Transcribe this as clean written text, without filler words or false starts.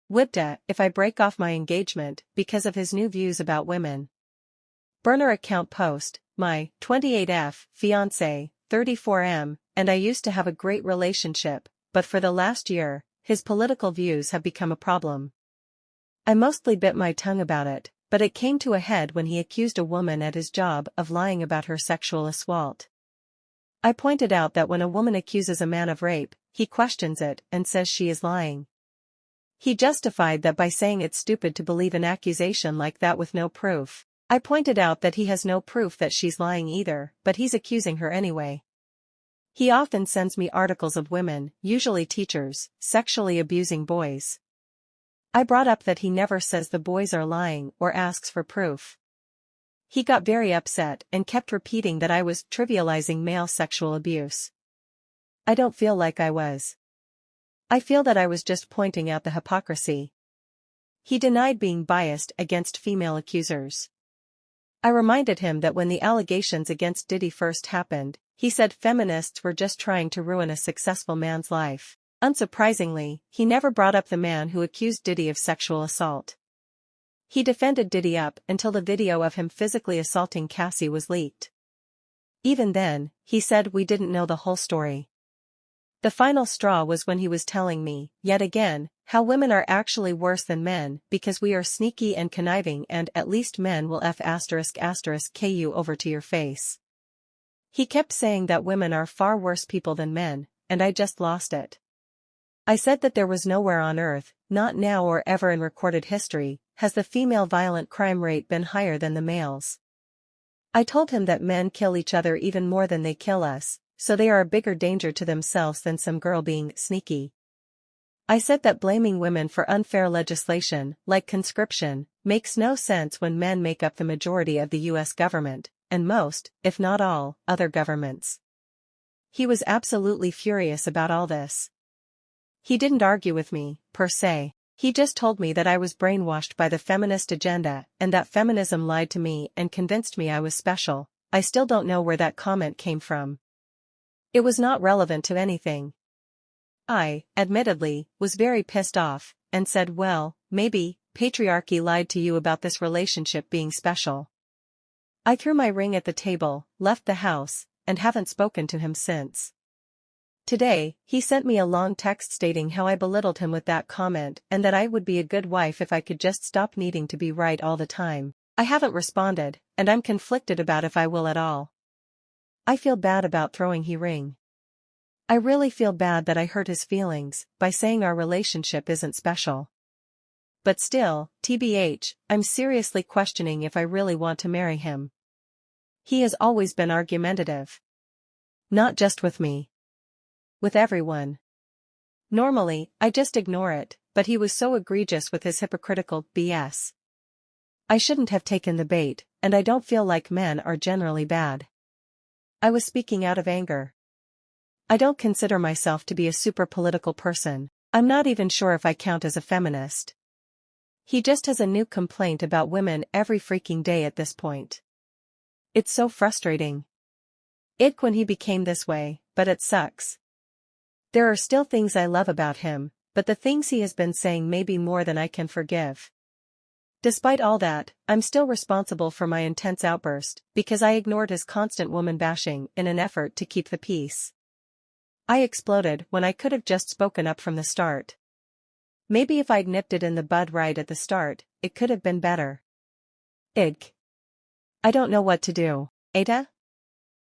WIBTAH if I break off my engagement because of his new views about women. Burner account post, my 28F fiancé, 34M, and I used to have a great relationship, but for the last year, his political views have become a problem. I mostly bit my tongue about it, but it came to a head when he accused a woman at his job of lying about her sexual assault. I pointed out that when a woman accuses a man of rape, he questions it and says she is lying. He justified that by saying it's stupid to believe an accusation like that with no proof. I pointed out that he has no proof that she's lying either, but he's accusing her anyway. He often sends me articles of women, usually teachers, sexually abusing boys. I brought up that he never says the boys are lying or asks for proof. He got very upset and kept repeating that I was trivializing male sexual abuse. I don't feel like I was. I feel that I was just pointing out the hypocrisy. He denied being biased against female accusers. I reminded him that when the allegations against Diddy first happened, he said feminists were just trying to ruin a successful man's life. Unsurprisingly, he never brought up the man who accused Diddy of sexual assault. He defended Diddy up until the video of him physically assaulting Cassie was leaked. Even then, he said we didn't know the whole story. The final straw was when he was telling me, yet again, how women are actually worse than men because we are sneaky and conniving and at least men will ****ku over to your face. He kept saying that women are far worse people than men, and I just lost it. I said that there was nowhere on earth, not now or ever in recorded history, has the female violent crime rate been higher than the males. I told him that men kill each other even more than they kill us, so they are a bigger danger to themselves than some girl being sneaky. I said that blaming women for unfair legislation, like conscription, makes no sense when men make up the majority of the US government, and most, if not all, other governments. He was absolutely furious about all this. He didn't argue with me, per se. He just told me that I was brainwashed by the feminist agenda and that feminism lied to me and convinced me I was special. I still don't know where that comment came from. It was not relevant to anything. I, admittedly, was very pissed off, and said well, maybe, patriarchy lied to you about this relationship being special. I threw my ring at the table, left the house, and haven't spoken to him since. Today, he sent me a long text stating how I belittled him with that comment and that I would be a good wife if I could just stop needing to be right all the time. I haven't responded, and I'm conflicted about if I will at all. I feel bad about throwing his ring. I really feel bad that I hurt his feelings by saying our relationship isn't special. But still, TBH, I'm seriously questioning if I really want to marry him. He has always been argumentative. Not just with me. With everyone. Normally, I just ignore it, but he was so egregious with his hypocritical BS. I shouldn't have taken the bait, and I don't feel like men are generally bad. I was speaking out of anger. I don't consider myself to be a super political person. I'm not even sure if I count as a feminist. He just has a new complaint about women every freaking day at this point. It's so frustrating. Ick when he became this way, but it sucks. There are still things I love about him, but the things he has been saying may be more than I can forgive. Despite all that, I'm still responsible for my intense outburst, because I ignored his constant woman bashing in an effort to keep the peace. I exploded when I could have just spoken up from the start. Maybe if I'd nipped it in the bud right at the start, it could have been better. Ig. I don't know what to do. Ada?